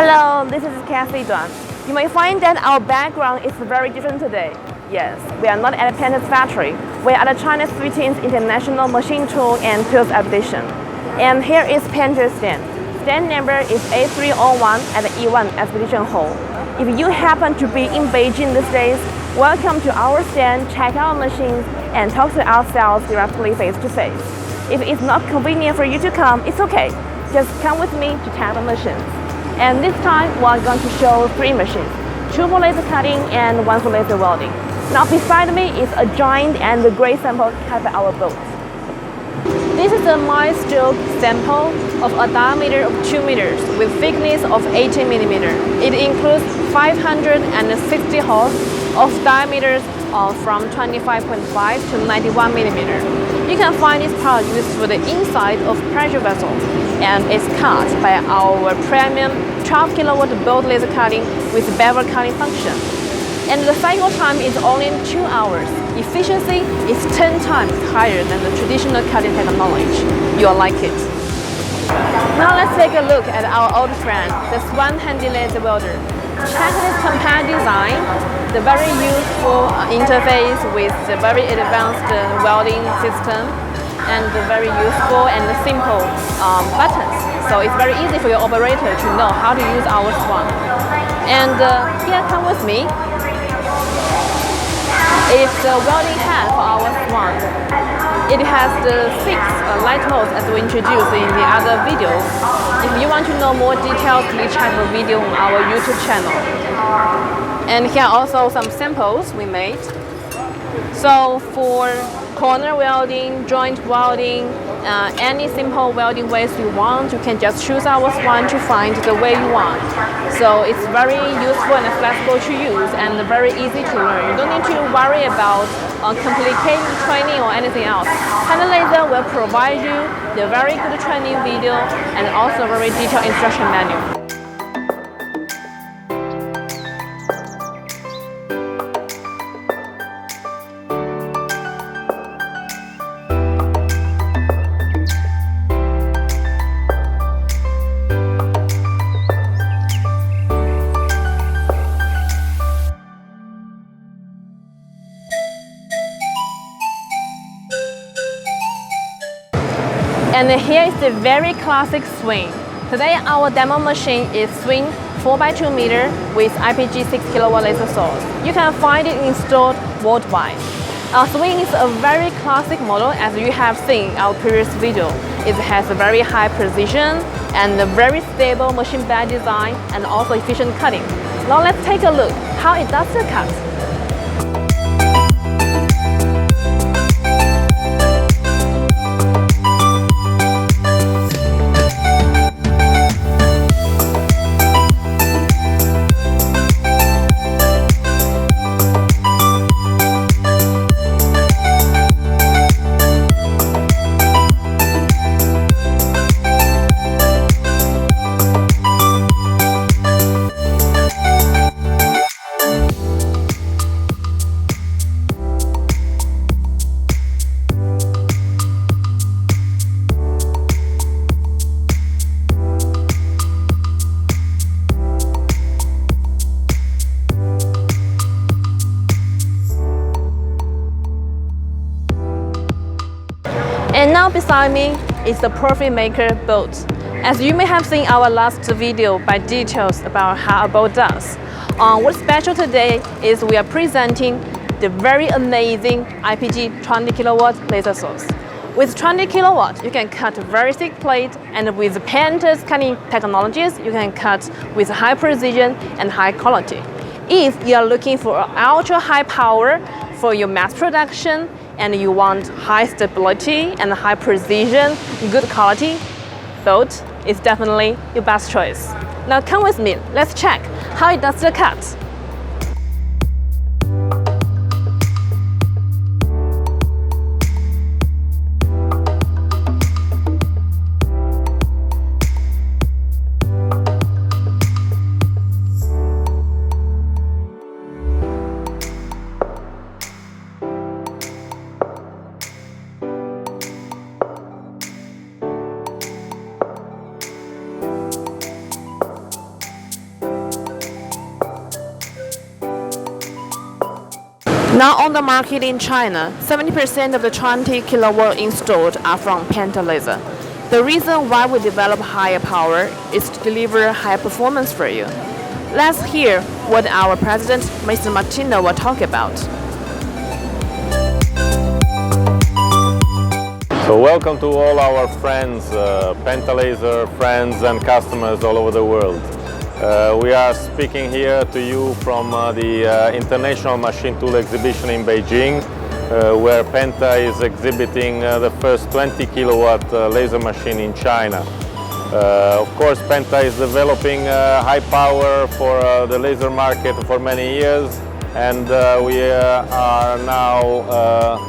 Hello, this is Kathy Duan. You may find that our background is very different today. Yes, we are not at a PENTA factory. We are at the China's 15th International Machine Tool and Tools Exhibition. And here is PENTA's stand. Stand number is A301 at the E1 Exhibition Hall. If you happen to be in Beijing these days, welcome to our stand, check out machines, and talk to our sales directly face to face. If it's not convenient for you to come, it's okay. Just come with me to test the machines. And this time, we're going to show 3 machines, 2 for laser cutting and 1 for laser welding. Now beside me is a giant and gray sample cut by our boat. This is a mild stroke sample of a diameter of 2 meters with thickness of 18 millimeters. It includes 560 holes of diameters from 25.5 to 91 millimeters. You can find this part used for the inside of pressure vessels, and it's cut by our premium 12 kilowatt bolt laser cutting with bevel cutting function. And the cycle time is only 2 hours. Efficiency is 10 times higher than the traditional cutting technology. You'll like it. Now let's take a look at our old friend, the SWAN handy laser welder. Check this compact design, the very useful interface with the very advanced welding system, and the very useful and simple buttons. So it's very easy for your operator to know how to use our SWAN. And here, come with me. It's the welding head for our SWAN. It has the 6 light modes as we introduced in the other videos. If you want to know more details, please check the video on our YouTube channel. And here are also some samples we made. So for corner welding, joint welding, any simple welding ways you want, you can just choose our SWAN to find the way you want. So it's very useful and flexible to use and very easy to learn. You don't need to worry about complicated training or anything else. PENTA Laser will provide you the very good training video and also very detailed instruction manual. And here is the very classic swing. Today our demo machine is swing 4x2 meter with IPG 6 kilowatt laser source. You can find it installed worldwide. Our swing is a very classic model as you have seen in our previous video. It has a very high precision and a very stable machine bed design and also efficient cutting. Now let's take a look how it does the cut. And now beside me is the Perfect Maker bolt. As you may have seen our last video by details about how a bolt does. What's special today is we are presenting the very amazing IPG 20 kilowatt laser source. With 20 kilowatt, you can cut very thick plate, and with PENTA's cutting technologies, you can cut with high precision and high quality. If you are looking for ultra high power for your mass production, and you want high stability and high precision, good quality, bolt is definitely your best choice. Now come with me, let's check how it does the cut. Now on the market in China, 70% of the 20 kilowatt installed are from PENTA laser. The reason why we develop higher power is to deliver higher performance for you. Let's hear what our president, Mr. Martino, will talk about. So welcome to all our friends, PENTA Laser friends and customers all over the world. We are speaking here to you from the International Machine Tool Exhibition in Beijing, where PENTA is exhibiting the first 20 kilowatt laser machine in China. Of course, PENTA is developing high power for the laser market for many years, and we are now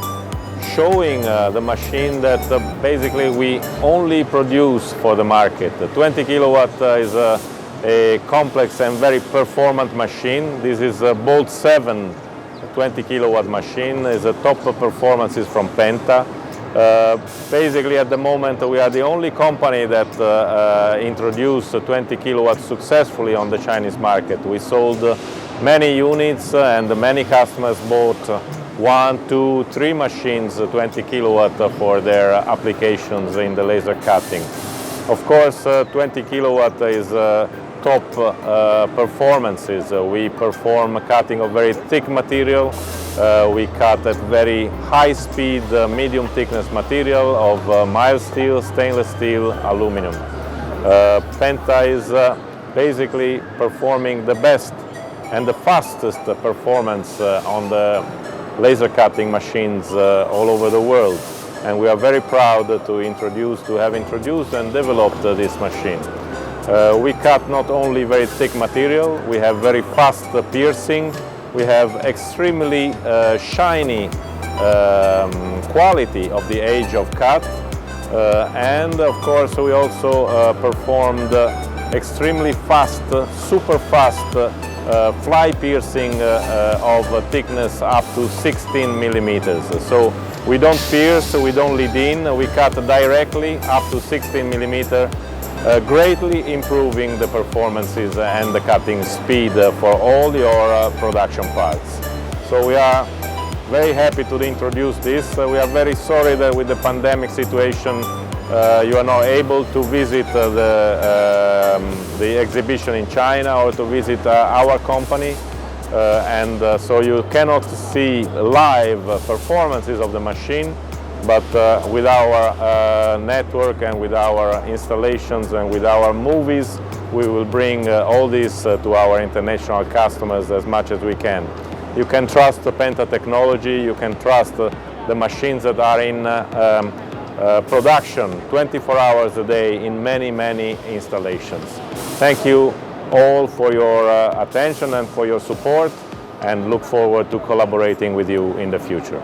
showing the machine that basically we only produce for the market. The 20 kilowatt is a complex and very performant machine. This is a Bolt 7 20 kilowatt machine. Is a top performances from PENTA. Basically at the moment we are the only company that introduced 20 kilowatts successfully on the Chinese market. We sold many units and many customers bought 1, 2, 3 machines 20 kilowatt for their applications in the laser cutting. Of course 20 kilowatt is top performances. We perform cutting of very thick material. We cut at very high speed, medium thickness material of mild steel, stainless steel, aluminum. PENTA is basically performing the best and the fastest performance on the laser cutting machines all over the world. And we are very proud to have introduced and developed this machine. We cut not only very thick material, we have very fast piercing, we have extremely shiny quality of the edge of cut, and of course we also performed extremely fast, super fast fly piercing of thickness up to 16 millimeters. So we don't pierce, we don't lead in, we cut directly up to 16 millimeter. Greatly improving the performances and the cutting speed for all your production parts. So we are very happy to introduce this. We are very sorry that with the pandemic situation you are not able to visit the exhibition in China or to visit our company, and so you cannot see live performances of the machine. But with our network and with our installations and with our movies, we will bring all this to our international customers as much as we can. You can trust the PENTA technology, you can trust the machines that are in production 24 hours a day in many, many installations. Thank you all for your attention and for your support, and look forward to collaborating with you in the future.